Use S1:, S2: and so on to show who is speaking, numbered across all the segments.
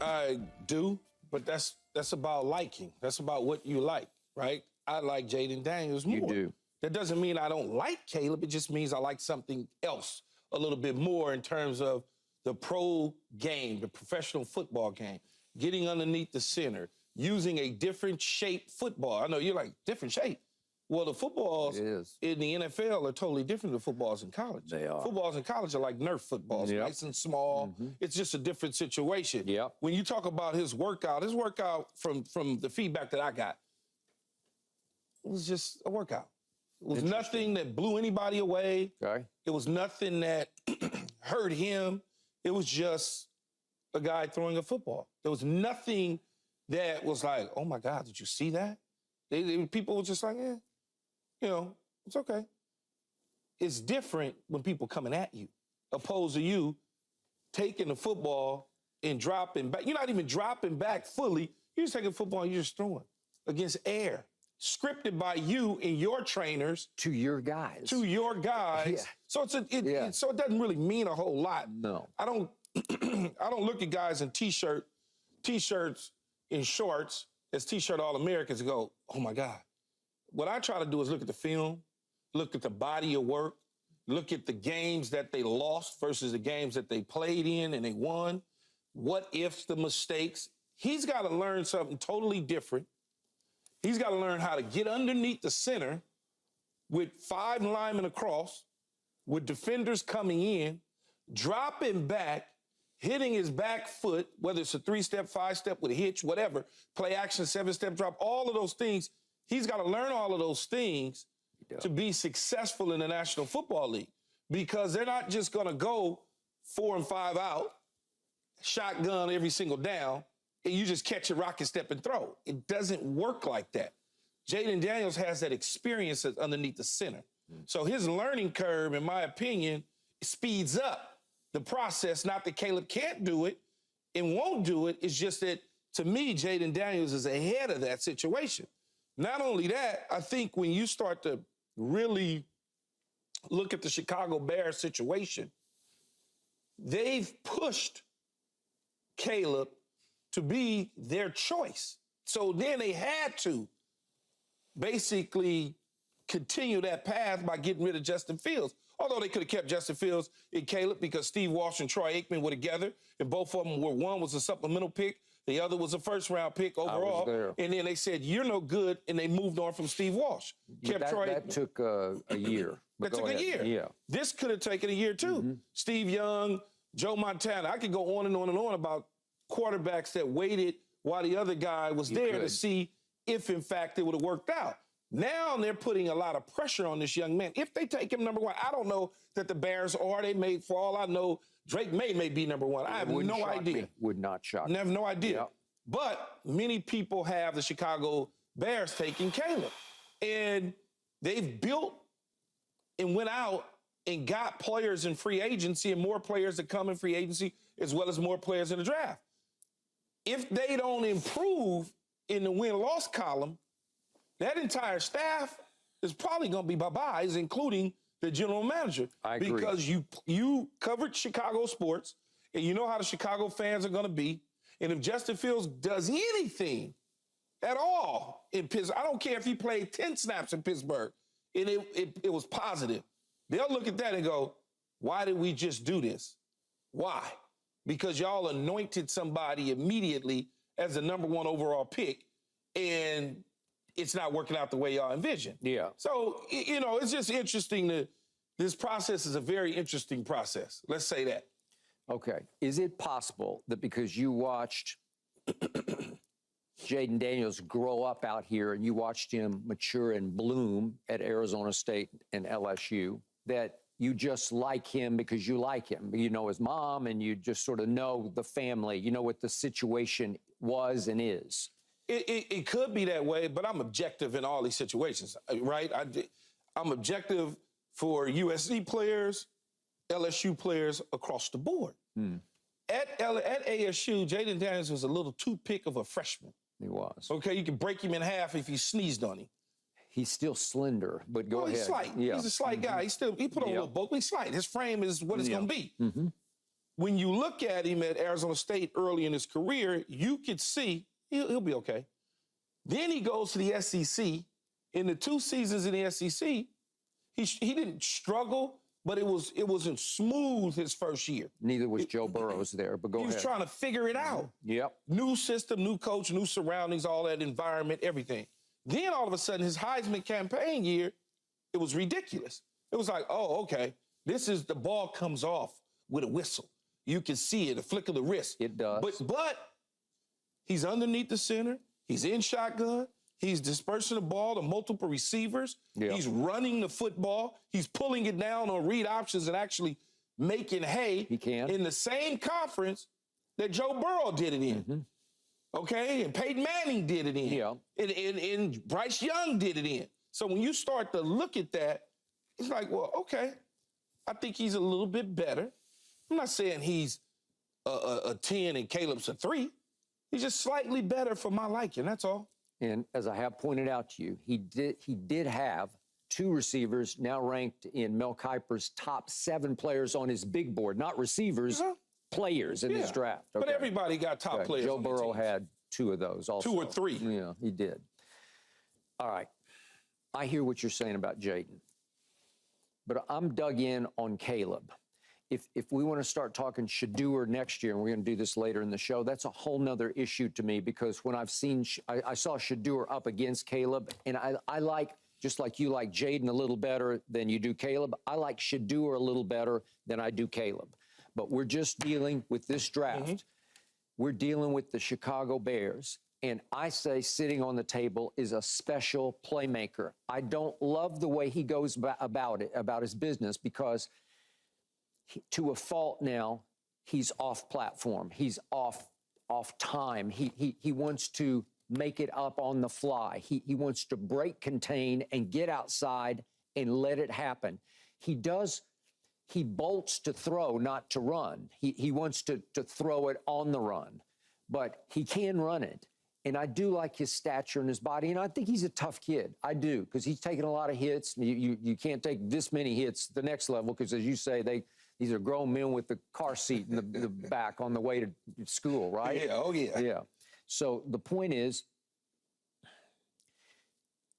S1: I do, but that's about liking. That's about what you like, right? I like Jaden Daniels more.
S2: You do.
S1: That doesn't mean I don't like Caleb. It just means I like something else a little bit more in terms of the pro game, the professional football game, getting underneath the center, using a different shape football. I know you're like, different shape. Well, the footballs in the NFL are totally different than footballs in college.
S2: They are.
S1: Footballs in college are like Nerf footballs, nice and small. It's just a different situation.
S2: Yep.
S1: When you talk about his workout from the feedback that I got, it was just a workout. It was nothing that blew anybody away.
S2: Okay.
S1: It was nothing that hurt him. It was just a guy throwing a football. There was nothing that was like, oh, my God, did you see that? People were just like, yeah, it's okay. It's different when people coming at you, opposed to you taking the football and dropping back. You're not even dropping back fully. You're just taking the football and you're just throwing against air. Scripted by you and your trainers.
S2: To your guys.
S1: Yeah. So so it doesn't really mean a whole lot.
S2: No.
S1: I don't look at guys in t-shirts and shorts as t-shirt All-Americans and go, oh my God. What I try to do is look at the film, look at the body of work, look at the games that they lost versus the games that they played in and they won. What ifs, the mistakes. He's got to learn something totally different. He's got to learn how to get underneath the center with 5 linemen across, with defenders coming in, dropping back, hitting his back foot, whether it's a 3-step, 5-step with a hitch, whatever, play action, 7-step drop, all of those things. He's got to learn all of those things to be successful in the National Football League, because they're not just going to go 4 and 5 out, shotgun every single down, and you just catch a rocket step and throw. It doesn't work like that. Jaden Daniels has that experience that's underneath the center. So his learning curve, in my opinion, speeds up the process. Not that Caleb can't do it and won't do it. It's just that, to me, Jaden Daniels is ahead of that situation. Not only that, I think when you start to really look at the Chicago Bears situation, they've pushed Caleb to be their choice. So then they had to basically continue that path by getting rid of Justin Fields. Although they could have kept Justin Fields and Caleb because Steve Walsh and Troy Aikman were together, and both of them were, one was a supplemental pick, the other was a first-round pick overall. And then they said, you're no good, and they moved on from Steve Walsh.
S2: That took a year.
S1: That took a year.
S2: Yeah.
S1: This could have taken a year, too. Steve Young, Joe Montana. I could go on and on and on about quarterbacks that waited while the other guy was there to see if, in fact, it would have worked out. Now they're putting a lot of pressure on this young man. If they take him number 1, I don't know that the Bears are. They may, for all I know, Drake may be number 1. I have no idea.
S2: Would not shock me.
S1: I have no idea.
S2: Yep.
S1: But many people have the Chicago Bears taking Caleb. And they've built and went out and got players in free agency and more players that come in free agency, as well as more players in the draft. If they don't improve in the win-loss column, that entire staff is probably going to be bye-byes, including the general manager.
S2: I agree.
S1: Because you covered Chicago sports, and you know how the Chicago fans are going to be. And if Justin Fields does anything at all in Pittsburgh, I don't care if he played 10 snaps in Pittsburgh, and it was positive, they'll look at that and go, why did we just do this? Why? Because y'all anointed somebody immediately as the number 1 overall pick, and it's not working out the way y'all envisioned.
S2: Yeah.
S1: So, it's just interesting this process is a very interesting process. Let's say that.
S2: Okay. Is it possible that because you watched Jaden Daniels grow up out here and you watched him mature and bloom at Arizona State and LSU, that you just like him because you like him? You know his mom and you just sort of know the family, you know what the situation was and is.
S1: It could be that way, but I'm objective in all these situations, right? I'm objective for USC players, LSU players across the board. At ASU, Jaden Daniels was a little toothpick of a freshman.
S2: He was.
S1: Okay, you can break him in half if you sneezed on him.
S2: He's still slender, but go ahead.
S1: He's slight.
S2: Yeah.
S1: He's a slight guy. He put on a little bulk, but he's slight. His frame is what it's going to be. when you look at him at Arizona State early in his career, you could see he'll be okay. Then he goes to the SEC. In the 2 seasons in the SEC, he didn't struggle, but it wasn't smooth his first year.
S2: Neither was Joe Burrows there, but go ahead.
S1: He was trying to figure it out.
S2: Yep.
S1: New system, new coach, new surroundings, all that environment, everything. Then all of a sudden, his Heisman campaign year, it was ridiculous. It was like, oh, okay, this is the ball comes off with a whistle. You can see it, a flick of the wrist.
S2: It does.
S1: But he's underneath the center. He's in shotgun. He's dispersing the ball to multiple receivers.
S2: Yep.
S1: He's running the football. He's pulling it down on read options and actually making hay.
S2: He can.
S1: In the same conference that Joe Burrow did it in.
S2: Mm-hmm.
S1: Okay? And Peyton Manning did it in.
S2: Yeah.
S1: And Bryce Young did it in. So when you start to look at that, it's like, well, okay, I think he's a little bit better. I'm not saying he's a 10 and Caleb's a 3. He's just slightly better for my liking, that's all.
S2: And as I have pointed out to you, he did have 2 receivers now ranked in Mel Kiper's top 7 players on his big board, not receivers, players in this draft. Okay.
S1: But everybody got top players.
S2: Joe
S1: on
S2: Burrow
S1: their teams.
S2: had 2 of those also.
S1: 2 or 3.
S2: Yeah, he did. All right. I hear what you're saying about Jaden, but I'm dug in on Caleb. If we want to start talking Shedeur next year, and we're going to do this later in the show, that's a whole nother issue to me, because when I've seen, I saw Shedeur up against Caleb, and I like, just like you like Jaden a little better than you do Caleb, I like Shedeur a little better than I do Caleb. But we're just dealing with this draft. Mm-hmm. We're dealing with the Chicago Bears. And I say sitting on the table is a special playmaker. I don't love the way he goes about his business, because to a fault now, he's off platform. He's off time. He wants to make it up on the fly. He wants to break contain and get outside and let it happen. He bolts to throw, not to run. He wants to throw it on the run, but he can run it. And I do like his stature and his body, and I think he's a tough kid. I do, because he's taken a lot of hits. You can't take this many hits the next level, because, as you say, these are grown men with the car seat in the back on the way to school, right?
S1: Yeah, oh yeah.
S2: Yeah. So the point is,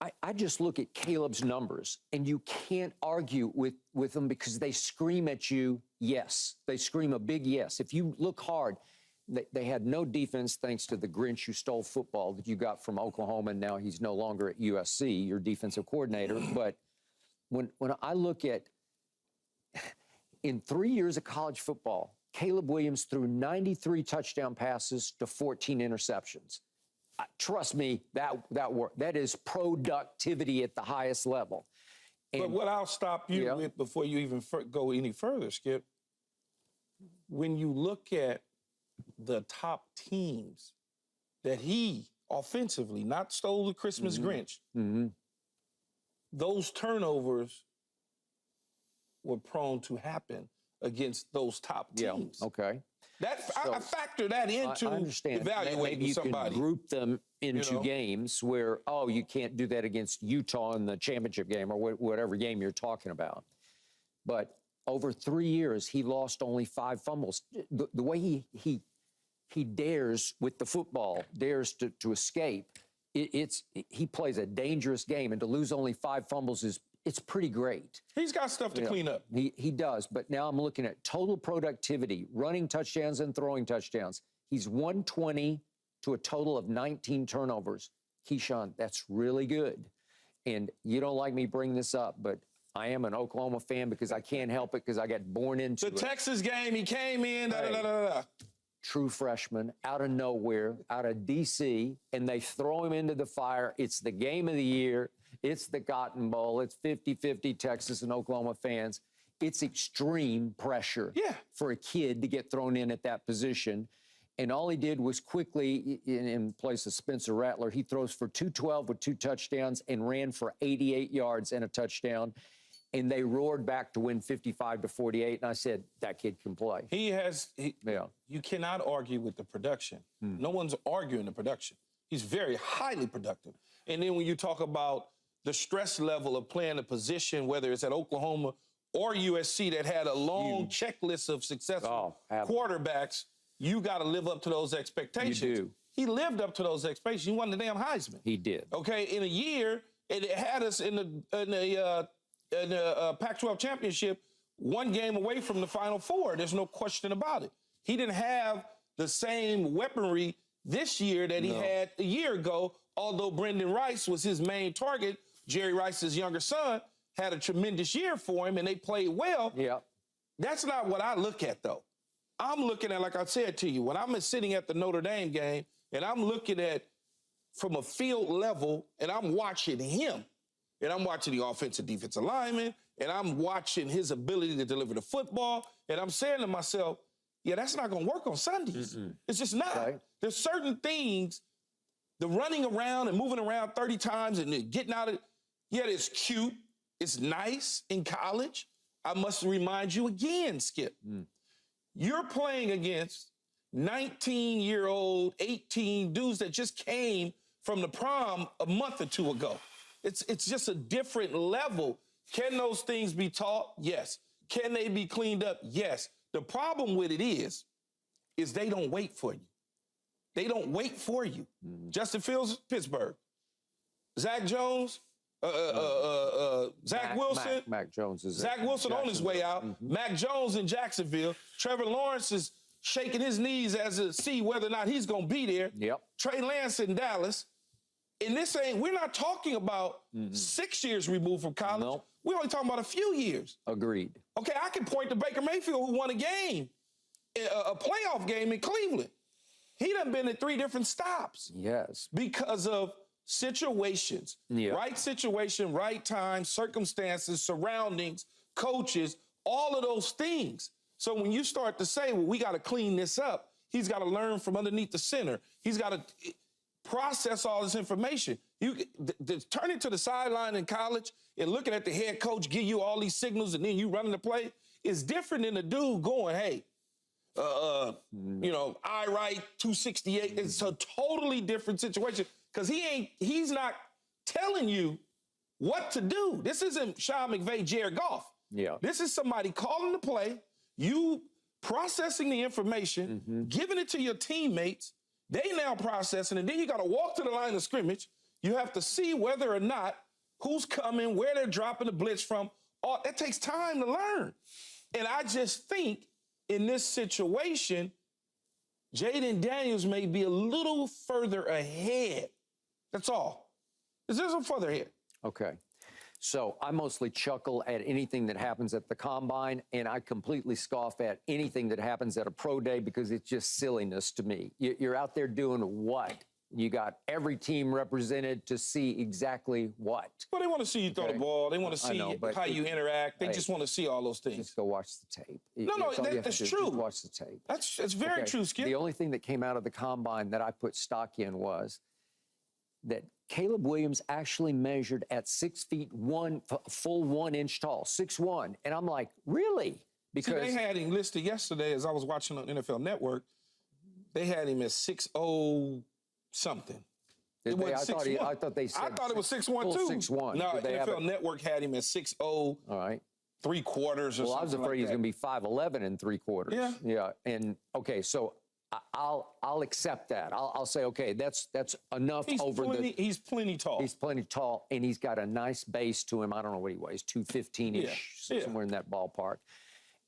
S2: I just look at Caleb's numbers, and you can't argue with them, because they scream at you, yes. They scream a big yes. If you look hard, they had no defense, thanks to the Grinch who stole football that you got from Oklahoma, and now he's no longer at USC, your defensive coordinator. But when I look at, in 3 years of college football, Caleb Williams threw 93 touchdown passes to 14 interceptions. Trust me, that is productivity at the highest level. And,
S1: but what I'll stop you with before you even go any further, Skip, when you look at the top teams that he offensively, not stole the Christmas Grinch, those turnovers were prone to happen against those top teams.
S2: Yeah, okay.
S1: I factor that into evaluating
S2: maybe you
S1: somebody.
S2: Can group them into games where, you can't do that against Utah in the championship game or whatever game you're talking about. But over 3 years, he lost only 5 fumbles. The way he dares with the football, dares to escape, he plays a dangerous game, and to lose only 5 fumbles it's pretty great.
S1: He's got stuff to clean up.
S2: He does, but now I'm looking at total productivity, running touchdowns and throwing touchdowns. He's 120 to a total of 19 turnovers. Keyshawn, that's really good. And you don't like me bringing this up, but I am an Oklahoma fan because I can't help it, because I got born into it.
S1: The Texas game, he came in,
S2: True freshman, out of nowhere, out of D.C., and they throw him into the fire. It's the game of the year. It's the Cotton Bowl. It's 50-50 Texas and Oklahoma fans. It's extreme pressure for a kid to get thrown in at that position. And all he did was quickly, in place of Spencer Rattler, he throws for 212 with 2 touchdowns and ran for 88 yards and a touchdown. And they roared back to win 55-48. And I said, that kid can play. You cannot argue with the production. No one's arguing the production. He's very highly productive. And then when you talk about the stress level of playing a position, whether it's at Oklahoma
S1: or USC that had a long checklist of successful quarterbacks, you got to live up to those expectations.
S2: You do.
S1: He lived up to those expectations. He won the damn Heisman.
S2: He did.
S1: Okay, in a year, it had us in the Pac-12 championship, one game away from the Final Four. There's no question about it. He didn't have the same weaponry this year that he had a year ago, although Brendan Rice was his main target. Jerry Rice's younger son had a tremendous year for him, and they played well.
S2: Yeah.
S1: That's not what I look at, though. I'm looking at, like I said to you, when I'm sitting at the Notre Dame game, and I'm looking at from a field level, and I'm watching him, and I'm watching the offensive defensive lineman, and I'm watching his ability to deliver the football, and I'm saying to myself, yeah, that's not going to work on Sundays. It's just not.
S2: Right.
S1: There's certain things, the running around and moving around 30 times and getting out of it, yeah, it's cute. It's nice in college. I must remind you again, Skip. You're playing against 19-year-old, 18 dudes that just came from the prom a month or two ago. It's just a different level. Can those things be taught? Yes. Can they be cleaned up? Yes. The problem with it is they don't wait for you. They don't wait for you. Justin Fields, Pittsburgh. Zach Jones, Zach Wilson.
S2: Mac Jones is
S1: Zach Wilson on his way out. Mac Jones in Jacksonville. Trevor Lawrence is shaking his knees as to see whether or not he's going to be there.
S2: Yep.
S1: Trey Lance in Dallas. And we're not talking about 6 years removed from college.
S2: Nope.
S1: We're only talking about a few years.
S2: Agreed.
S1: Okay, I can point to Baker Mayfield, who won a game, a playoff game in Cleveland. He done been at 3 different stops.
S2: Yes.
S1: Because of situations. Right situation, right time, circumstances, surroundings, coaches, all of those things. So when you start to say, well, we got to clean this up, he's got to learn from underneath the center. He's got to process all this information. Turn it to the sideline in college and looking at the head coach give you all these signals and then you running the play is different than the dude going, hey, I write 268. It's a totally different situation because he's not telling you what to do. This isn't Sean McVay, Jared Goff.
S2: Yeah.
S1: This is somebody calling the play, you processing the information, giving it to your teammates. They now processing, and then you got to walk to the line of scrimmage. You have to see whether or not who's coming, where they're dropping the blitz from. That takes time to learn. And I just think in this situation, Jaden Daniels may be a little further ahead. That's all. Is this a further ahead?
S2: Okay. So I mostly chuckle at anything that happens at the combine, and I completely scoff at anything that happens at a pro day because it's just silliness to me. You're out there doing what? You got every team represented to see exactly what.
S1: Well, they want to see you throw the ball. They want to see how you interact. They just want to see all those things.
S2: Just go watch the tape.
S1: That's true.
S2: Just watch the tape.
S1: That's very true, Skip.
S2: The only thing that came out of the combine that I put stock in was that Caleb Williams actually measured at 6 feet 1, full 1 inch tall, 6'1". And I'm like, really? Because
S1: they had him listed yesterday as I was watching on NFL Network. They had him at 6'0" something.
S2: I thought they said
S1: I thought it was 6'1" too.
S2: 6'1".
S1: No, NFL Network had him at 6'0". All
S2: right.
S1: 3/4 or something.
S2: Well, I was afraid he was going to be 5'11" and 3/4.
S1: Yeah.
S2: Yeah. And okay, so I'll accept that. I'll say, okay, that's enough. He's
S1: plenty tall.
S2: He's plenty tall, and he's got a nice base to him. I don't know what he weighs, 215-ish, somewhere in that ballpark.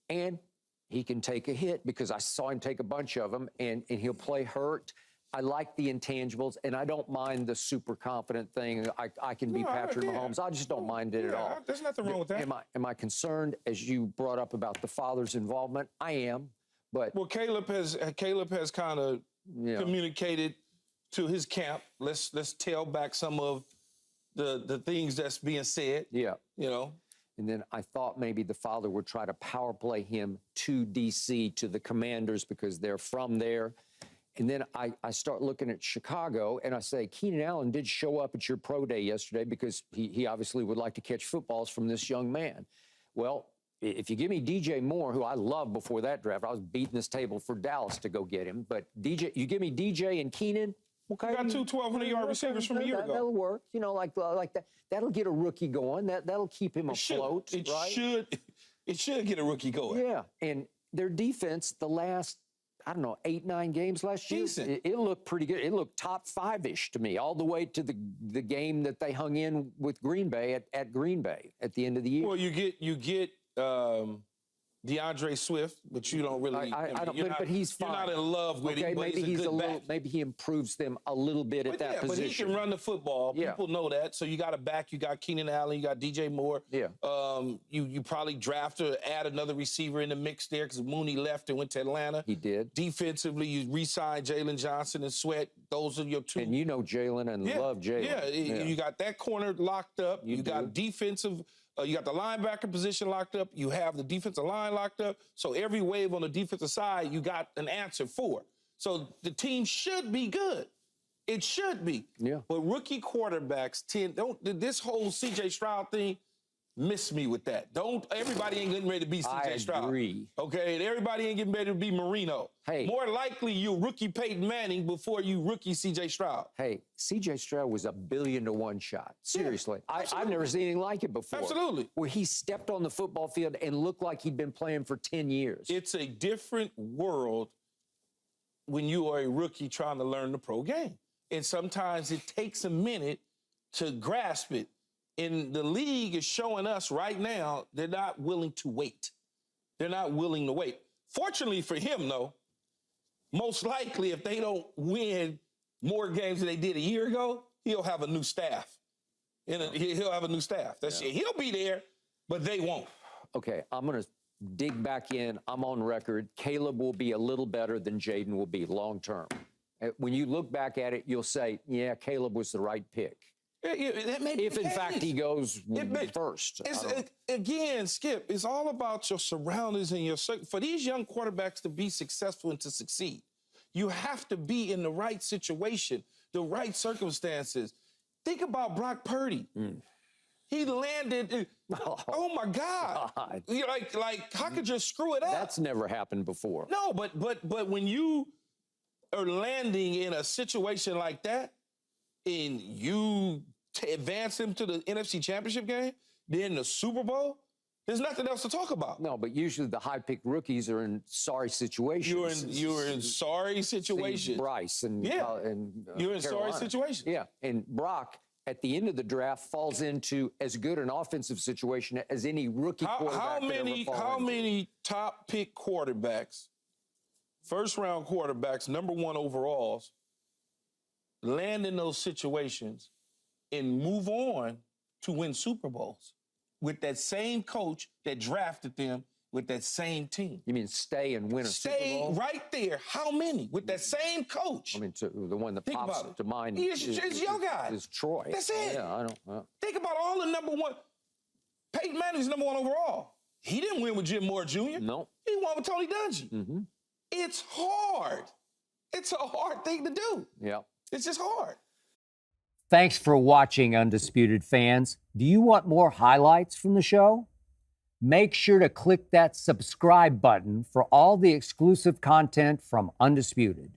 S2: And he can take a hit because I saw him take a bunch of them, and he'll play hurt. I like the intangibles, and I don't mind the super confident thing. I can be Patrick Mahomes. I just don't mind it at all.
S1: There's nothing wrong with that.
S2: Am I concerned, as you brought up, about the father's involvement? I am. But
S1: Caleb has kind of communicated to his camp. Let's tail back some of the things that's being said.
S2: Yeah.
S1: You know.
S2: And then I thought maybe the father would try to power play him to D.C., to the Commanders, because they're from there. And then I start looking at Chicago, and I say, Keenan Allen did show up at your pro day yesterday because he obviously would like to catch footballs from this young man. Well, if you give me DJ Moore, who I loved before that draft, I was beating this table for Dallas to go get him. But you give me DJ and Keenan. Okay,
S1: you got 2 1,200-yard receivers from a year ago.
S2: That'll work. You know, like that. That'll get a rookie going. That'll keep him afloat.
S1: It should. It should get a rookie going.
S2: Yeah, and their defense, the last, I don't know, 8-9 games last year,
S1: Decent.
S2: it looked pretty good. It looked top 5-ish to me, all the way to the game that they hung in with Green Bay at Green Bay at the end of the year.
S1: Well, you get DeAndre Swift, but you don't really.
S2: I don't, but he's fine.
S1: You're not in love with
S2: okay,
S1: him, but
S2: maybe
S1: he's a good back.
S2: Maybe he improves them a little bit at that position.
S1: But he can run the football.
S2: Yeah.
S1: People know that. So you got a back. You got Keenan Allen. You got DJ Moore.
S2: Yeah.
S1: You probably draft or add another receiver in the mix there because Mooney left and went to Atlanta.
S2: He did.
S1: Defensively, you re-signed Jalen Johnson and Sweat. Those are your two.
S2: And you know Jalen and love Jalen.
S1: Yeah, you got that corner locked up. You got defensive. You got the linebacker position locked up. You have the defensive line locked up. So every wave on the defensive side, you got an answer for. So the team should be good. It should be.
S2: Yeah.
S1: But rookie quarterbacks this whole C.J. Stroud thing, miss me with that. Everybody ain't getting ready to be C.J. Stroud.
S2: I agree.
S1: Okay, and everybody ain't getting ready to be Marino.
S2: Hey.
S1: More likely you rookie Peyton Manning before you rookie C.J. Stroud.
S2: Hey, C.J. Stroud was $1 billion to 1 shot. Seriously.
S1: Yeah,
S2: I've never seen anything like it before.
S1: Absolutely.
S2: Where he stepped on the football field and looked like he'd been playing for 10 years.
S1: It's a different world when you are a rookie trying to learn the pro game. And sometimes it takes a minute to grasp it. And the league is showing us right now they're not willing to wait. They're not willing to wait. Fortunately for him, though, most likely if they don't win more games than they did a year ago, he'll have a new staff. He'll have a new staff. That's it. He'll be there, but they won't.
S2: Okay, I'm going to dig back in. I'm on record. Caleb will be a little better than Jaden will be long term. When you look back at it, you'll say, yeah, Caleb was the right pick. If, in fact, he goes first.
S1: Again, Skip, it's all about your surroundings and your circle. For these young quarterbacks to be successful and to succeed, you have to be in the right situation, the right circumstances. Think about Brock Purdy. He landed. Oh my God! Like how could you screw it up?
S2: That's never happened before.
S1: No, but when you are landing in a situation like that, and you advance him to the NFC Championship game, then the Super Bowl, there's nothing else to talk about.
S2: No, but usually the high-picked rookies are in sorry situations.
S1: You're in sorry situations.
S2: See Bryce and
S1: you're in sorry situations.
S2: Yeah, and Brock at the end of the draft falls into as good an offensive situation as any rookie quarterback.
S1: How many top pick quarterbacks, first-round quarterbacks, number 1 overalls, land in those situations and move on to win Super Bowls with that same coach that drafted them with that same team?
S2: You mean stay and win a Super Bowl?
S1: Stay right there. How many? With that same coach.
S2: I mean, the one that pops to mind
S1: is your guy.
S2: Is Troy.
S1: That's it.
S2: Yeah, I don't.
S1: Think about all the number 1. Peyton Manning's number 1 overall. He didn't win with Jim Moore Jr.
S2: No.
S1: He won with Tony Dungy. It's hard. It's a hard thing to do.
S2: Yeah.
S1: It's just hard.
S2: Thanks for watching, Undisputed fans. Do you want more highlights from the show? Make sure to click that subscribe button for all the exclusive content from Undisputed.